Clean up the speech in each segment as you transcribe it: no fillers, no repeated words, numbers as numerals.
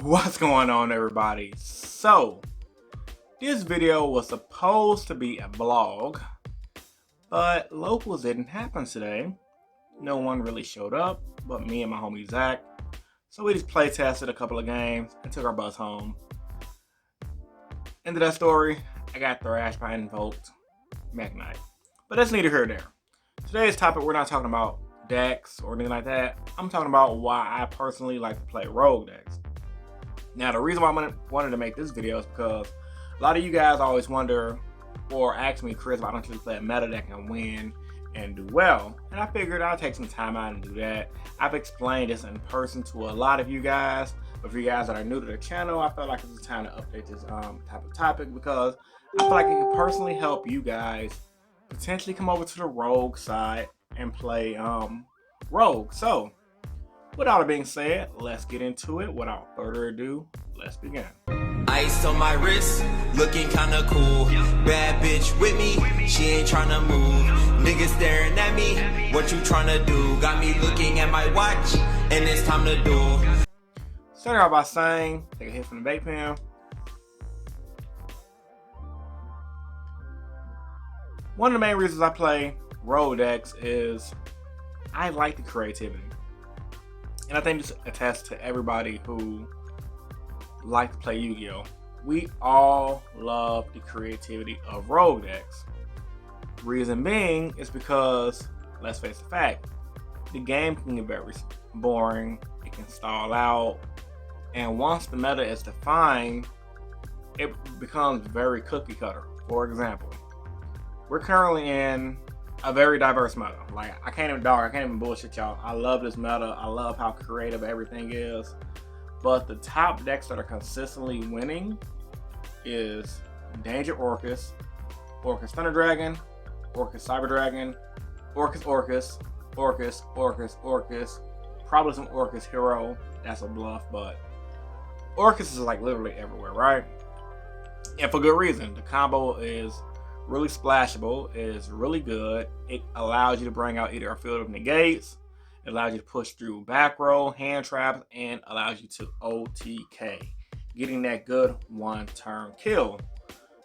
What's going on, everybody? So, this video was supposed to be a vlog, but locals didn't happen today. No one really showed up but me and my homie Zach. So we just play tested a couple of games and took our bus home. End of that story, I got thrashed by Invoked Mac Knight. But that's neither here nor there. Today's topic, we're not talking about decks or anything like that. I'm talking about why I personally like to play rogue decks. Now, the reason why I wanted to make this video is because a lot of you guys always wonder or ask me, Chris, why don't you play a meta deck and win and do well? And I figured I'll take some time out and do that. I've explained this in person to a lot of you guys, but for you guys that are new to the channel, I felt like it was time to update this type of topic because I feel like it could personally help you guys potentially come over to the rogue side and play rogue. So, with all that being said, let's get into it. Without further ado, let's begin. Ice on my wrist, looking kinda cool. Bad bitch with me, she ain't tryna move. Niggas staring at me, what you tryna do? Got me looking at my watch, and it's time to do. Starting out by saying, take a hit from the vape pen. One of the main reasons I play rogue decks is I like the creativity. And I think this attests to everybody who like to play Yu-Gi-Oh! We all love the creativity of rogue decks. Reason being is because, let's face the fact, the game can get very boring, it can stall out, and once the meta is defined, it becomes very cookie cutter. For example, we're currently in a very diverse meta. Like, I can't even bullshit y'all. I love this meta. I love how creative everything is. But the top decks that are consistently winning is Danger Orcus, Orcus Thunder Dragon, Orcus Cyber Dragon, Orcus, probably some Orcus Hero. That's a bluff, but Orcus is like literally everywhere, right? And for good reason. The combo is really splashable, is really good. It allows you to bring out either a field of negates, it allows you to push through back row, hand traps, and allows you to OTK, getting that good one-turn kill.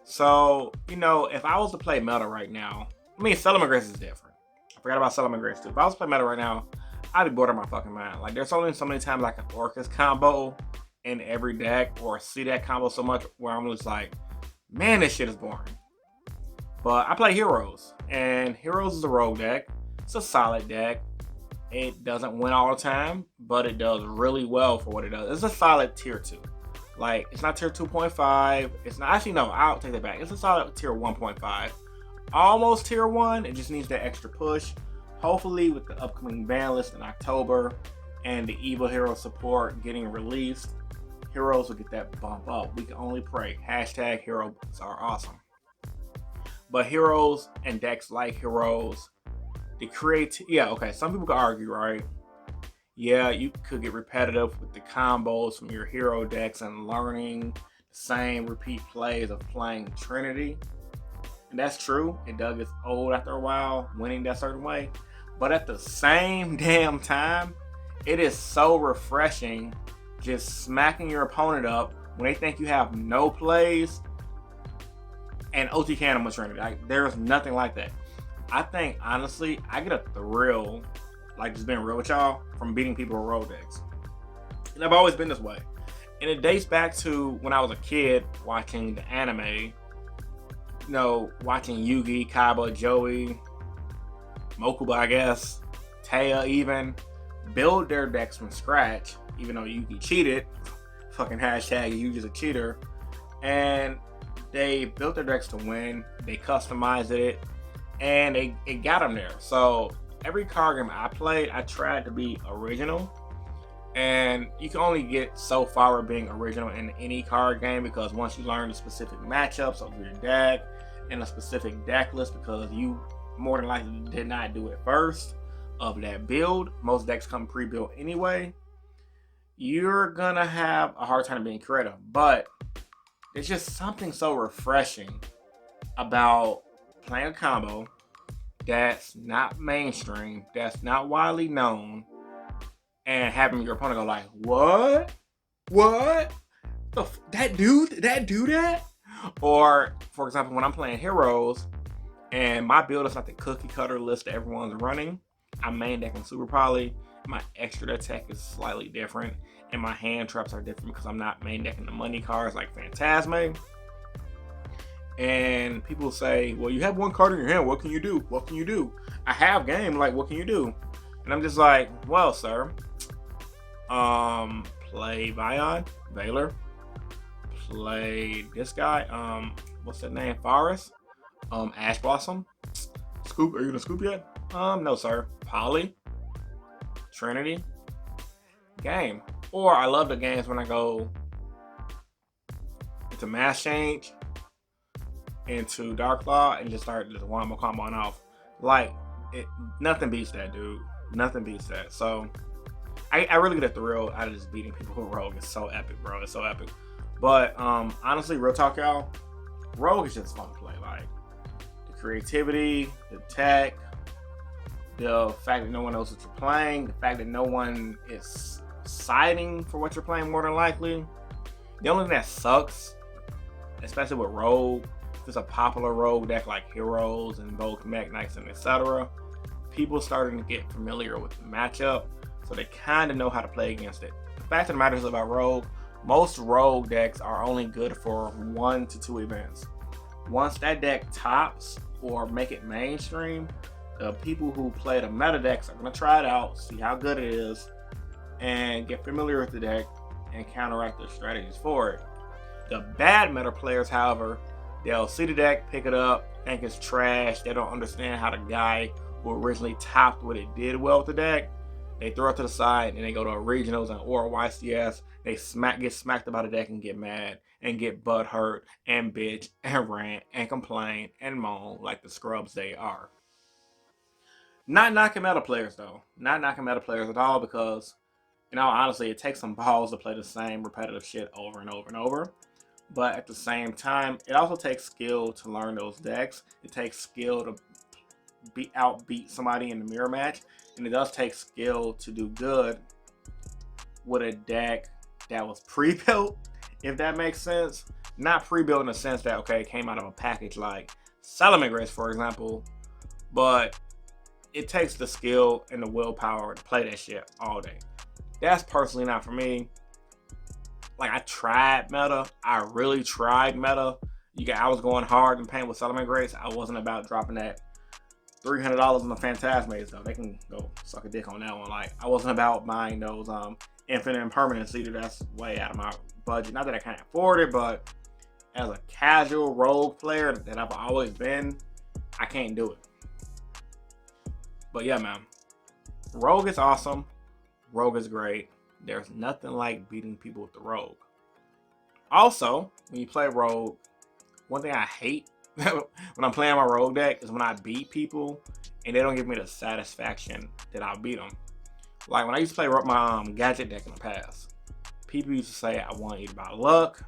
So, you know, if I was to play meta right now, I mean, Settlement Grace is different. I forgot about Settlement Grace too. If I was to play meta right now, I'd be bored of my fucking mind. Like, there's only so many times I can Orcus combo in every deck or see that combo so much where I'm just like, man, this shit is boring. But I play Heroes, and Heroes is a rogue deck. It's a solid deck. It doesn't win all the time, but it does really well for what it does. It's a solid tier 2. Like, it's not tier 2.5. It's not, actually, no, I'll take that back. It's a solid tier 1.5. Almost tier 1. It just needs that extra push. Hopefully, with the upcoming ban list in October and the Evil Hero support getting released, Heroes will get that bump up. We can only pray. Hashtag Heroes are awesome. But Heroes and decks like Heroes, some people could argue, right? Yeah, you could get repetitive with the combos from your hero decks and learning the same repeat plays of playing Trinity. And that's true. It does get old after a while, winning that certain way. But at the same damn time, it is so refreshing just smacking your opponent up when they think you have no plays and OTK them with Trinity. Like, there's nothing like that. I think, honestly, I get a thrill, like just being real with y'all, from beating people with rogue decks. And I've always been this way. And it dates back to when I was a kid watching the anime, you know, watching Yugi, Kaiba, Joey, Mokuba, I guess, Taya even, build their decks from scratch, even though Yugi cheated. Fucking hashtag Yugi's a cheater. And they built their decks to win. They customized it. And it got them there. So every card game I played, I tried to be original. And you can only get so far with being original in any card game because once you learn the specific matchups of your deck and a specific deck list, because you more than likely did not do it first of that build, most decks come pre-built anyway, you're gonna have a hard time being creative. But there's just something so refreshing about playing a combo that's not mainstream, that's not widely known, and having your opponent go like, what? What? That dude? That do that? Or, for example, when I'm playing heroes and my build is not the cookie cutter list that everyone's running, I'm main decking super poly. My extra attack is slightly different, and my hand traps are different because I'm not main decking the money cards like Phantasme. And people say, well, you have one card in your hand, what can you do? What can you do? I have game, like, what can you do? And I'm just like, well, sir, play Vion, Valor, play this guy, what's that name? Forest, Ash Blossom. Scoop, are you gonna scoop yet? No, sir. Poly, Trinity, game. Or I love the games when I go into Mass Change, into Dark Claw, and just start just one more combo off. Like, nothing beats that, dude. Nothing beats that. So, I really get a thrill out of just beating people with Rogue. It's so epic, bro. It's so epic. But, honestly, real talk, y'all, Rogue is just fun to play. Like, the creativity, the tech, the fact that no one knows what you're playing, the fact that no one is siding for what you're playing more than likely. The only thing that sucks, especially with Rogue, if it's a popular Rogue deck like Heroes and Bold Mech Knights and etc., people starting to get familiar with the matchup, so they kind of know how to play against it. The fact of the matter is about Rogue, most Rogue decks are only good for 1 to 2 events. Once that deck tops or make it mainstream, the people who play the meta decks are going to try it out, see how good it is, and get familiar with the deck and counteract their strategies for it. The bad meta players, however, they'll see the deck, pick it up, think it's trash. They don't understand how the guy who originally topped what it did well with the deck, they throw it to the side and they go to regionals or YCS. They get smacked about the deck and get mad and get butt hurt and bitch and rant and complain and moan like the scrubs they are. Not knocking meta players though. Not knocking meta players at all, because, you know, honestly, it takes some balls to play the same repetitive shit over and over and over. But at the same time, it also takes skill to learn those decks. It takes skill to outbeat somebody in the mirror match. And it does take skill to do good with a deck that was pre-built, if that makes sense. Not pre-built in the sense that, okay, it came out of a package like Salamangreat, for example, but it takes the skill and the willpower to play that shit all day. That's personally not for me. Like, I tried meta. I really tried meta. I was going hard in paint with Salamangreat. I wasn't about dropping that $300 on the Phantasmes though. They can go suck a dick on that one. Like, I wasn't about buying those infinite impermanence either. That's way out of my budget. Not that I can't afford it, but as a casual Rogue player that I've always been, I can't do it. But yeah, man, Rogue is awesome. Rogue is great. There's nothing like beating people with the Rogue. Also, when you play Rogue, one thing I hate when I'm playing my Rogue deck is when I beat people and they don't give me the satisfaction that I beat them. Like, when I used to play my gadget deck in the past, people used to say I won either by luck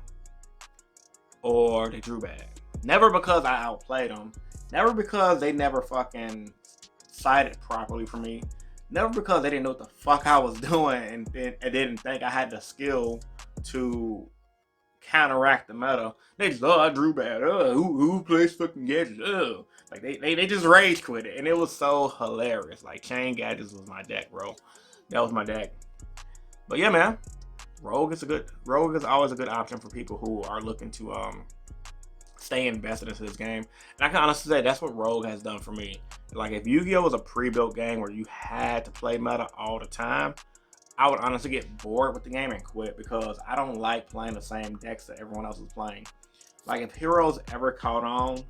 or they drew bad. Never because I outplayed them. Never because they never fucking sided properly for me. Never because they didn't know what the fuck I was doing and didn't think I had the skill to counteract the meta. They just, I drew bad. Who plays fucking gadgets? Like, they just rage quit it, and it was so hilarious. Like, Chain Gadgets was my deck, bro. That was my deck. But yeah, man, Rogue is always a good option for people who are looking to stay invested into this game. And I can honestly say that's what Rogue has done for me. Like, if Yu-Gi-Oh was a pre-built game where you had to play meta all the time, I would honestly get bored with the game and quit, because I don't like playing the same decks that everyone else is playing. Like, if Heroes ever caught on,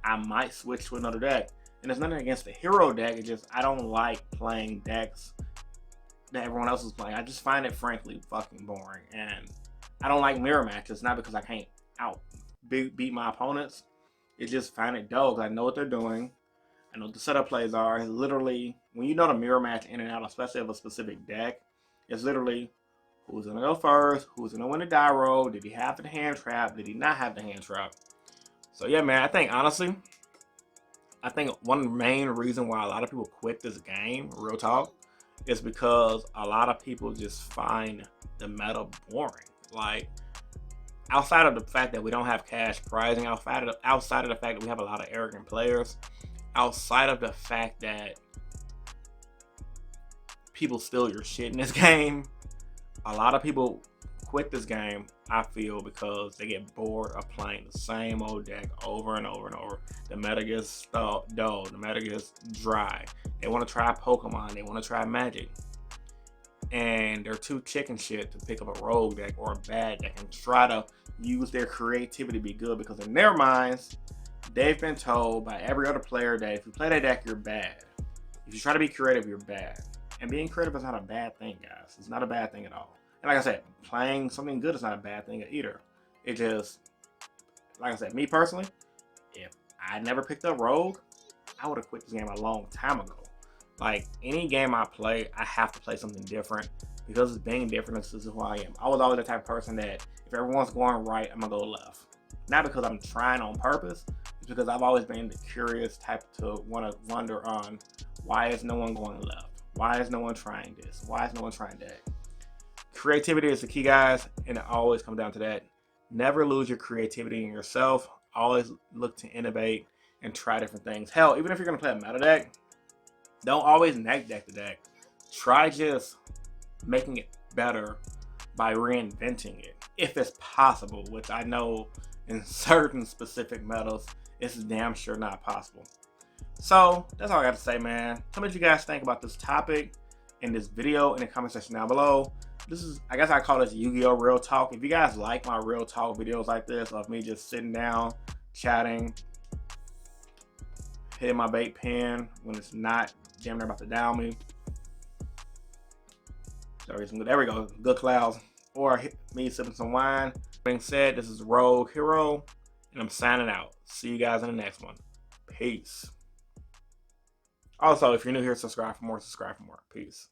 I might switch to another deck. And there's nothing against the Hero deck, it's just I don't like playing decks that everyone else is playing. I just find it frankly fucking boring. And I don't like mirror matches, not because I can't beat my opponents. It's just find it dull, because I know what they're doing. I know what the setup plays are. It's literally, when you know the mirror match in and out, especially of a specific deck, it's literally who's going to go first, who's going to win the die roll, did he have the hand trap, did he not have the hand trap. So yeah, man, I think one main reason why a lot of people quit this game, real talk, is because a lot of people just find the meta boring. Like, outside of the fact that we don't have cash prizing, outside of the fact that we have a lot of arrogant players, outside of the fact that people steal your shit in this game, a lot of people quit this game, I feel, because they get bored of playing the same old deck over and over and over. The meta gets dull, the meta gets dry. They want to try Pokemon, they want to try Magic, and they're too chicken shit to pick up a rogue deck or a bad deck and try to use their creativity to be good, because in their minds, they've been told by every other player that if you play that deck, you're bad. If you try to be creative, you're bad. And being creative is not a bad thing, guys. It's not a bad thing at all. And like I said, playing something good is not a bad thing either. It just, like I said, me personally, if I never picked up Rogue, I would have quit this game a long time ago. Like, any game I play, I have to play something different, because it's being different. This is who I am. I was always the type of person that if everyone's going right, I'm going to go left. Not because I'm trying on purpose, it's because I've always been the curious type to want to wonder on, why is no one going left? Why is no one trying this? Why is no one trying that? Creativity is the key, guys, and it always comes down to that. Never lose your creativity in yourself. Always look to innovate and try different things. Hell, even if you're going to play a meta deck, don't always neg deck the deck. Try just making it better by reinventing it, if it's possible, which I know in certain specific metas, it's damn sure not possible. So, that's all I got to say, man. Tell me what you guys think about this topic in this video in the comment section down below. This is, I guess I call this Yu-Gi-Oh! Real Talk. If you guys like my real talk videos like this, of me just sitting down, chatting, hitting my bait pen when it's not damn near about to down me. There we go, good clouds. Or me sipping some wine. Being said, this is Rogue Hero, and I'm signing out. See you guys in the next one. Peace. Also, if you're new here, subscribe for more. Peace.